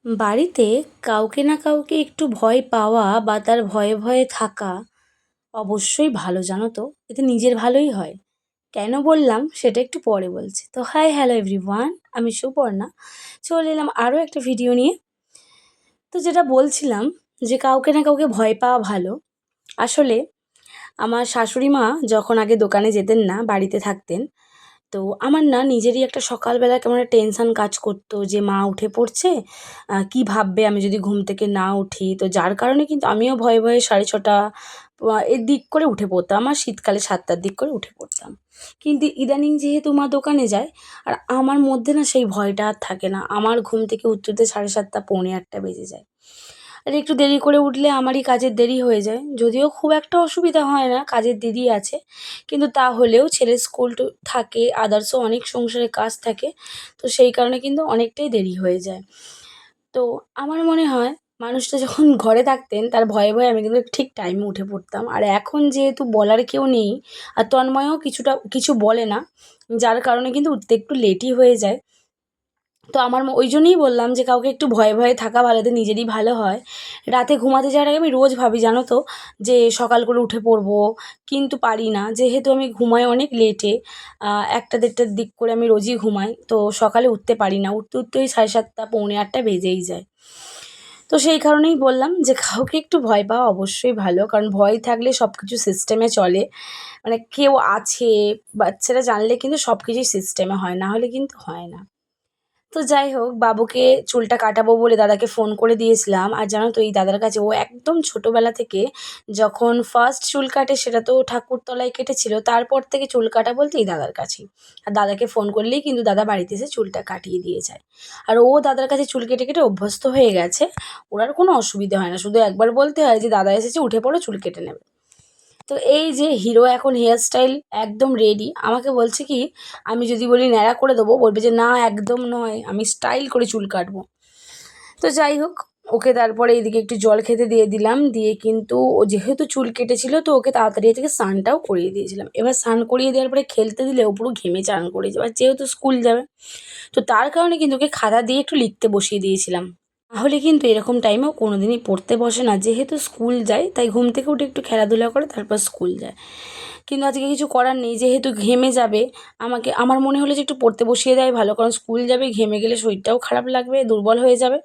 বাড়িতে কাউকে না কাউকে একটু ভয় পাওয়া বা তার ভয়ে ভয়ে থাকা অবশ্যই ভালো, জানো তো? এতে নিজের ভালোই হয়। কেন বললাম সেটা একটু পরে বলছি। তো হাই, হ্যালো এভরিওয়ান, আমি সুপর্ণা। চলে এলাম আরও একটা ভিডিও নিয়ে। তো যেটা বলছিলাম, যে কাউকে না কাউকে ভয় পাওয়া ভালো। আসলে আমার শাশুড়ি মা যখন আগে দোকানে যেতেন না, বাড়িতে থাকতেন, তো আমার না নিজেরই একটা সকালবেলা কেমন একটা টেনশান কাজ করতো যে মা উঠে পড়ছে, কী ভাববে আমি যদি ঘুম থেকে না উঠি। তো যার কারণে কিন্তু আমিও ভয়ে ভয়ে 6:30 এর দিক করে উঠে পড়তাম, আর শীতকালে 7টার দিক করে উঠে পড়তাম। কিন্তু ইদানিং যেহেতু মা দোকানে যায়, আর আমার মধ্যে না সেই ভয়টা আর থাকে না। আমার ঘুম থেকে উঠতে উঠতে 7:30 পৌনে 8টা বেজে যায়। আর একটু দেরি করে উঠলে আমারই কাজের দেরি হয়ে যায়, যদিও খুব একটা অসুবিধা হয় না, কাজের দিদি আছে, কিন্তু তাহলেও ছেলের স্কুল থাকে, আদার্সও অনেক সংসারে কাজ থাকে। তো সেই কারণে কিন্তু অনেকটাই দেরি হয়ে যায়। তো আমার মনে হয় মানুষটা যখন ঘরে থাকতেন তার ভয়ে ভয়ে আমি কিন্তু ঠিক টাইমে উঠে পড়তাম। আর এখন যেহেতু বলার কেউ নেই, আর তন্ময়ও কিছু বলে না, যার কারণে কিন্তু উঠতে একটু লেটই হয়ে যায়। তো আমার ওই জন্যই বললাম যে কাউকে একটু ভয়ে ভয়ে থাকা ভালো, এতে নিজেরই ভালো হয়। রাতে ঘুমাতে যাওয়ার আগে আমি রোজ ভাবি, জানো তো, যে সকাল করে উঠে পড়বো, কিন্তু পারি না, যেহেতু আমি ঘুমাই অনেক লেটে। 1টা 1:30টার দিক করে আমি রোজই ঘুমাই, তো সকালে উঠতে পারি না, উঠতে উঠতে ওই 7:30 পৌনে 8টা বেজেই যায়। তো সেই কারণেই বললাম যে কাউকে একটু ভয় পাওয়া অবশ্যই ভালো, কারণ ভয় থাকলে সব কিছু সিস্টেমে চলে। মানে কেউ আছে, বাচ্চারা জানলে কিন্তু সব কিছুই সিস্টেমে হয়, না হলে কিন্তু হয় না। তো যাই হোক, বাবুকে চুলটা কাটাবো বলে দাদাকে ফোন করে দিয়েছিলাম। আর জানো তো, এই দাদার কাছে ও একদম ছোটোবেলা থেকে যখন ফার্স্ট চুল কাটে সেটা তো ঠাকুরতলায় কেটেছিল, তারপর থেকে চুল কাটা বলতে এই দাদার কাছেই। আর দাদাকে ফোন করলেই কিন্তু দাদা বাড়িতে এসে চুলটা কাটিয়ে দিয়ে যায়। আর ও দাদার কাছে চুল কেটে কেটে অভ্যস্ত হয়ে গেছে। ওর আর কোনো অসুবিধা হয় না, শুধু একবার বলতে হয় যে দাদা এসেছে, উঠে পড়ো, চুল কেটে নেবে। তো এই যে হিরো এখন হেয়ার স্টাইল একদম রেডি, আমাকে বলছে কি, আমি যদি বলি ন্যাড়া করে দেবো, বলবে যে না একদম নয়, আমি স্টাইল করে চুল কাটবো। তো যাই হোক, ওকে তারপরে এইদিকে একটু জল খেতে দিয়ে দিলাম, দিয়ে কিন্তু ও যেহেতু চুল কেটেছিল তো ওকে তাড়াতাড়ি থেকে স্নানটাও করিয়ে দিয়েছিলাম। এবার স্নান করিয়ে দেওয়ার পরে খেলতে দিলে ও পুরো ঘেমে চান করে যাবে, আর যেহেতু স্কুল যাবে, তো তার কারণে কিন্তু ওকে খাতা দিয়ে একটু লিখতে বসিয়ে দিয়েছিলাম। নাহলে কিন্তু এরকম টাইমেও কোনো দিনই পড়তে বসে না, যেহেতু স্কুল যায় তাই ঘুম থেকে উঠে একটু খেলাধুলা করে তারপর স্কুল যায়। কিন্তু আজকে কিছু করার নেই, যেহেতু ঘেমে যাবে, আমার মনে হলো যে একটু পড়তে বসিয়ে দেওয়াই ভালো, কারণ স্কুল যাবে, ঘেমে গেলে শরীরটাও খারাপ লাগবে, দুর্বল হয়ে যাবে।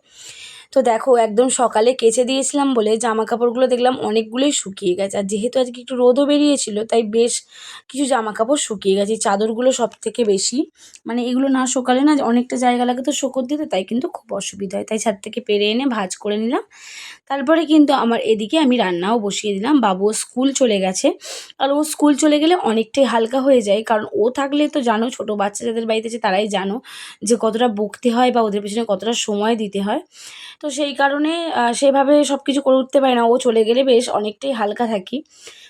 তো দেখো, একদম সকালে কেচে দিয়েছিলাম বলে জামা কাপড়গুলো দেখলাম অনেকগুলোই শুকিয়ে গেছে, আর যেহেতু আজকে একটু রোদও বেরিয়েছিল তাই বেশ কিছু জামা কাপড় শুকিয়ে গেছে। এই চাদরগুলো সব থেকে বেশি, মানে এগুলো না শুকালে না অনেকটা জায়গা লাগে তো শোকর দিতে, তাই কিন্তু খুব অসুবিধা হয়, তাই ছাদ থেকে পেরে এনে ভাঁজ করে নিলাম। তারপরে কিন্তু আমার এদিকে আমি রান্নাও বসিয়ে দিলাম, বাবুও স্কুল চলে গেছে। আর ও স্কুল চলে গেলে অনেকটাই হালকা হয়ে যায়, কারণ ও থাকলে তো জানো, ছোটো বাচ্চা যাদের বাড়িতে আছে তারাই জানো যে কতটা বকতে হয় বা ওদের পেছনে কতটা সময় দিতে হয়। তো সেই কারণে সেভাবে সব কিছু করে উঠতে পারি না, ও চলে গেলে বেশ অনেকটাই হালকা থাকি।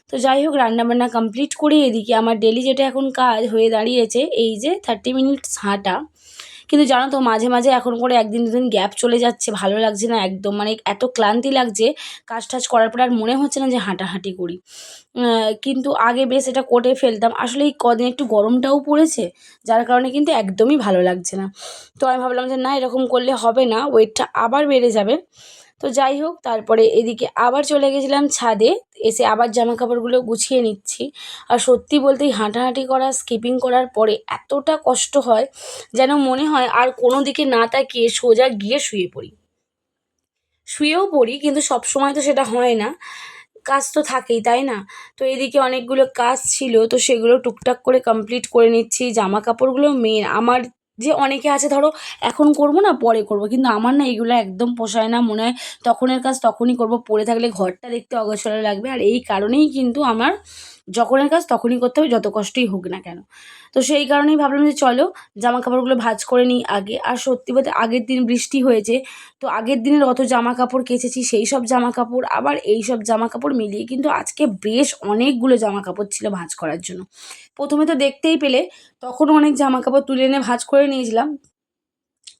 তো যাই হোক, রান্নাবান্না কমপ্লিট করে এদিকে আমার ডেলি যেটা এখন কাজ হয়ে দাঁড়িয়েছে, এই যে 30 মিনিটস হাঁটা। কিন্তু জানো তো, মাঝে মাঝে এখন করে 1 দিন 2 দিন গ্যাপ চলে যাচ্ছে, ভালো লাগছে না একদম, মানে এত ক্লান্তি লাগছে, কাজ টাজ করার পর আর মনে হচ্ছে না যে হাঁটাহাঁটি করি। কিন্তু আগে বেশ এটা করে ফেলতাম, আসলে এই কদিন একটু গরমটাও পড়েছে, যার কারণে কিন্তু একদমই ভালো লাগছে না। তো আমি ভাবলাম যে না, এরকম করলে হবে না, ওয়েটটা আবার বেড়ে যাবে। তো যাই হোক, তারপরে এদিকে আবার চলে গেছিলাম ছাদে, এসে আবার জামা কাপড়গুলো গুছিয়ে নিচ্ছি। আর সত্যি বলতে এই হাঁটাহাঁটি করা, স্কিপিং করার পরে এতটা কষ্ট হয়, যেন মনে হয় আর কোনো দিকে না তাকিয়ে সোজা গিয়ে শুয়ে পড়ি। শুয়েও পড়ি, কিন্তু সবসময় তো সেটা হয় না, কাজ তো থাকেই, তাই না? তো এদিকে অনেকগুলো কাজ ছিল, তো সেগুলো টুকটাক করে কমপ্লিট করে নিচ্ছি। জামা কাপড়গুলো মেন আমার, যে অনেকে আছে ধরো এখন করব না পরে করব, কিন্তু আমার না এগুলো একদম পোষায় না, মনে হয় তখনের কাজ তখনই করব, পড়ে থাকলে ঘরটা দেখতে অগোছালো লাগবে। আর এই কারণেই কিন্তু আমার যখনের কাজ তখনই করতে হবে, যত কষ্টই হোক না কেন। তো সেই কারণেই ভাবলাম যে চলো জামা কাপড়গুলো ভাঁজ করে নিই আগে। আর সত্যি বলতে আগের দিন বৃষ্টি হয়েছে, তো আগের দিনের অত জামা কাপড় কেচেছি, সেই সব জামা কাপড় আবার এই সব জামা কাপড় মিলিয়ে কিন্তু আজকে বেশ অনেকগুলো জামা কাপড় ছিল ভাঁজ করার জন্য। প্রথমে তো দেখতেই পেলে, তখনও অনেক জামা কাপড় তুলে এনে ভাঁজ করে নিয়েছিলাম,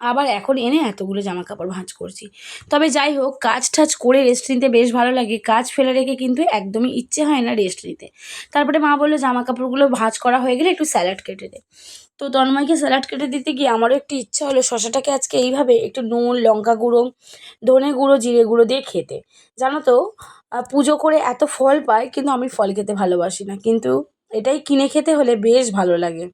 আবার এখন এনে এতগুলো জামা কাপড় ভাঁজ করছি। তবে যাই হোক, কাজ টাজ করে রেস্ট নিতে বেশ ভালো লাগে, কাজ ফেলে রেখে কিন্তু একদমই ইচ্ছে হয় না রেস্ট নিতে। তারপরে মা বললো জামা কাপড়গুলো ভাঁজ করা হয়ে গেলে একটু স্যালাড কেটে দে। তো তন্ময়কে স্যালাড কেটে দিতে গিয়ে আমারও একটু ইচ্ছা হলো শসাটাকে আজকে এইভাবে একটু নুন, লঙ্কা গুঁড়ো, ধনে গুঁড়ো, জিরে গুঁড়ো দিয়ে খেতে। জানো তো, পুজো করে এত ফল পায় কিন্তু আমি ফল খেতে ভালোবাসি না, কিন্তু এটাই কিনে খেতে হলে বেশ ভালো লাগে।